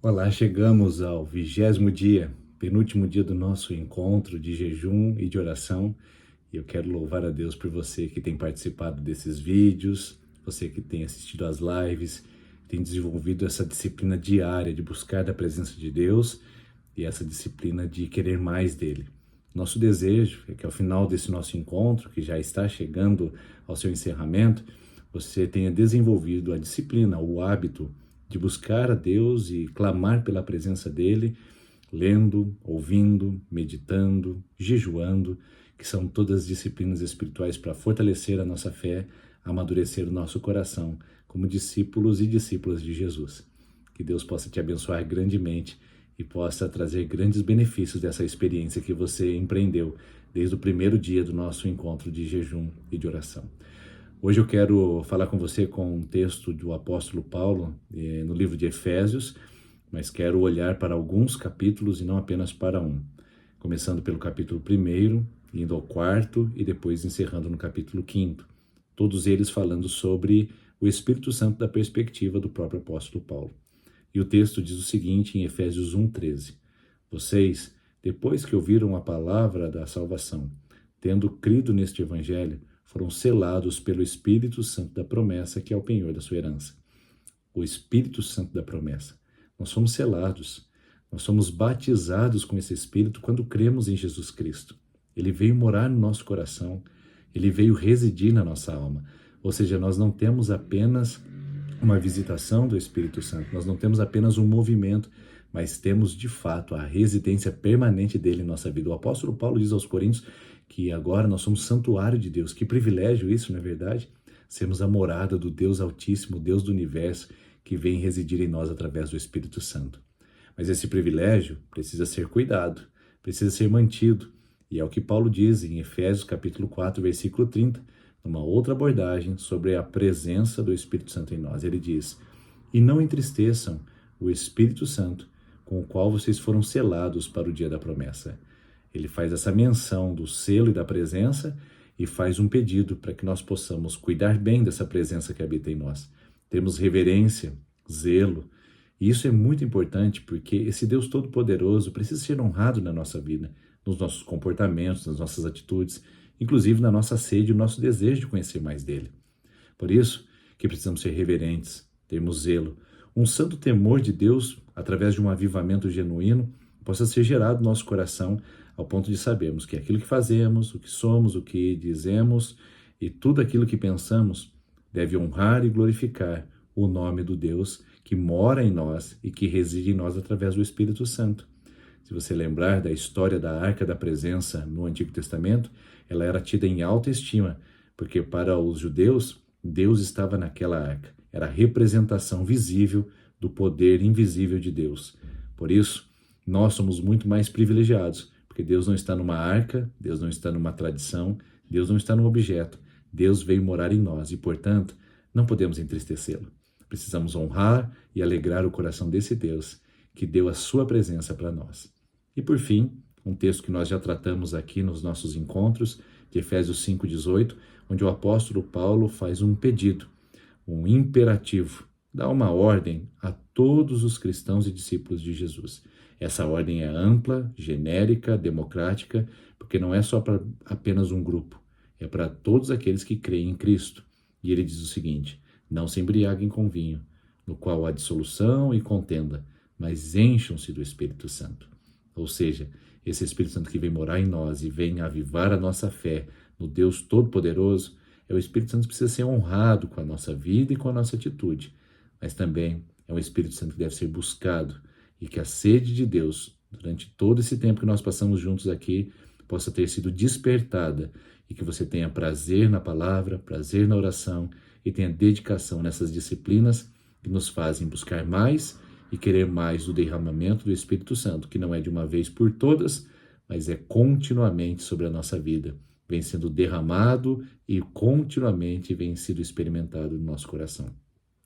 Olá, chegamos ao 20º dia, penúltimo dia do nosso encontro de jejum e de oração. E eu quero louvar a Deus por você que tem participado desses vídeos, você que tem assistido às lives, tem desenvolvido essa disciplina diária de buscar da presença de Deus e essa disciplina de querer mais dele. Nosso desejo é que ao final desse nosso encontro, que já está chegando ao seu encerramento, você tenha desenvolvido a disciplina, o hábito de buscar a Deus e clamar pela presença dele, lendo, ouvindo, meditando, jejuando, que são todas disciplinas espirituais para fortalecer a nossa fé, amadurecer o nosso coração como discípulos e discípulas de Jesus. Que Deus possa te abençoar grandemente e possa trazer grandes benefícios dessa experiência que você empreendeu desde o primeiro dia do nosso encontro de jejum e de oração. Hoje eu quero falar com você com um texto do apóstolo Paulo, no livro de Efésios, mas quero olhar para alguns capítulos e não apenas para um. Começando pelo capítulo 1, indo ao 4 e depois encerrando no capítulo 5. Todos eles falando sobre o Espírito Santo da perspectiva do próprio apóstolo Paulo. E o texto diz o seguinte em Efésios 1:13: Vocês, depois que ouviram a palavra da salvação, tendo crido neste evangelho, foram selados pelo Espírito Santo da promessa, que é o penhor da sua herança. O Espírito Santo da promessa. Nós somos selados, nós somos batizados com esse Espírito quando cremos em Jesus Cristo. Ele veio morar no nosso coração, ele veio residir na nossa alma. Ou seja, nós não temos apenas uma visitação do Espírito Santo, nós não temos apenas um movimento, mas temos de fato a residência permanente dele em nossa vida. O apóstolo Paulo diz aos Coríntios que agora nós somos santuário de Deus. Que privilégio isso, não é verdade? Sermos a morada do Deus Altíssimo, Deus do Universo, que vem residir em nós através do Espírito Santo. Mas esse privilégio precisa ser cuidado, precisa ser mantido. E é o que Paulo diz em Efésios capítulo 4, versículo 30, numa outra abordagem sobre a presença do Espírito Santo em nós. Ele diz: E não entristeçam o Espírito Santo, com o qual vocês foram selados para o dia da promessa. Ele faz essa menção do selo e da presença e faz um pedido para que nós possamos cuidar bem dessa presença que habita em nós. Temos reverência, zelo, e isso é muito importante porque esse Deus Todo-Poderoso precisa ser honrado na nossa vida, nos nossos comportamentos, nas nossas atitudes, inclusive na nossa sede e no nosso desejo de conhecer mais dele. Por isso que precisamos ser reverentes, termos zelo, um santo temor de Deus através de um avivamento genuíno possa ser gerado no nosso coração ao ponto de sabermos que aquilo que fazemos, o que somos, o que dizemos e tudo aquilo que pensamos deve honrar e glorificar o nome do Deus que mora em nós e que reside em nós através do Espírito Santo. Se você lembrar da história da Arca da Presença no Antigo Testamento, ela era tida em alta estima, porque para os judeus, Deus estava naquela arca. Era a representação visível do poder invisível de Deus. Por isso, nós somos muito mais privilegiados, porque Deus não está numa arca, Deus não está numa tradição, Deus não está num objeto. Deus veio morar em nós e, portanto, não podemos entristecê-lo. Precisamos honrar e alegrar o coração desse Deus que deu a sua presença para nós. E por fim, um texto que nós já tratamos aqui nos nossos encontros, de Efésios 5:18, onde o apóstolo Paulo faz um pedido, um imperativo, dá uma ordem a todos os cristãos e discípulos de Jesus. Essa ordem é ampla, genérica, democrática, porque não é só para apenas um grupo, é para todos aqueles que creem em Cristo. E ele diz o seguinte: não se embriaguem com vinho, no qual há dissolução e contenda, mas encham-se do Espírito Santo. Ou seja, esse Espírito Santo que vem morar em nós e vem avivar a nossa fé no Deus Todo-Poderoso, é o Espírito Santo que precisa ser honrado com a nossa vida e com a nossa atitude, mas também é um Espírito Santo que deve ser buscado e que a sede de Deus, durante todo esse tempo que nós passamos juntos aqui, possa ter sido despertada e que você tenha prazer na palavra, prazer na oração e tenha dedicação nessas disciplinas que nos fazem buscar mais e querer mais do derramamento do Espírito Santo, que não é de uma vez por todas, mas é continuamente sobre a nossa vida. Vem sendo derramado e continuamente vem sendo experimentado no nosso coração.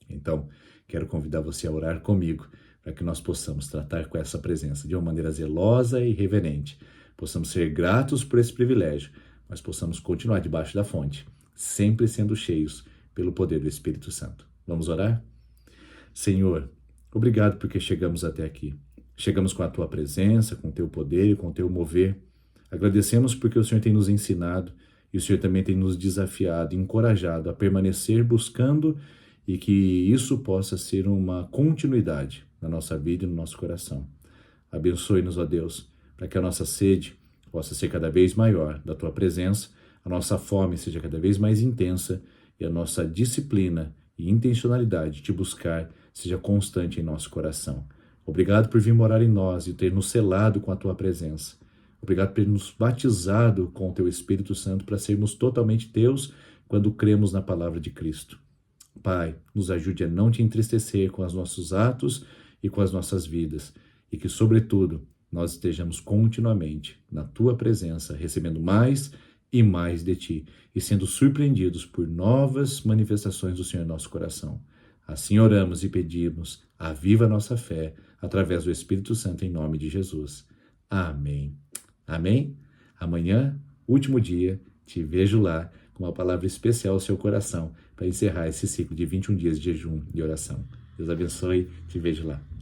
Então, quero convidar você a orar comigo, para que nós possamos tratar com essa presença de uma maneira zelosa e reverente. Possamos ser gratos por esse privilégio, mas possamos continuar debaixo da fonte, sempre sendo cheios pelo poder do Espírito Santo. Vamos orar? Senhor, Obrigado porque chegamos até aqui. Chegamos com a tua presença, com o teu poder e com o teu mover. Agradecemos porque o Senhor tem nos ensinado e o Senhor também tem nos desafiado, encorajado a permanecer buscando e que isso possa ser uma continuidade na nossa vida e no nosso coração. Abençoe-nos, ó Deus, para que a nossa sede possa ser cada vez maior da tua presença, a nossa fome seja cada vez mais intensa e a nossa disciplina e intencionalidade de te buscar seja constante em nosso coração. Obrigado por vir morar em nós e ter nos selado com a tua presença. Obrigado por ter nos batizado com o teu Espírito Santo para sermos totalmente teus quando cremos na palavra de Cristo. Pai, nos ajude a não te entristecer com os nossos atos e com as nossas vidas e que, sobretudo, nós estejamos continuamente na tua presença, recebendo mais e mais de ti e sendo surpreendidos por novas manifestações do Senhor em nosso coração. Assim oramos e pedimos, aviva a nossa fé através do Espírito Santo em nome de Jesus. Amém. Amém? Amanhã, último dia, te vejo lá com uma palavra especial ao seu coração para encerrar esse ciclo de 21 dias de jejum e oração. Deus abençoe, te vejo lá.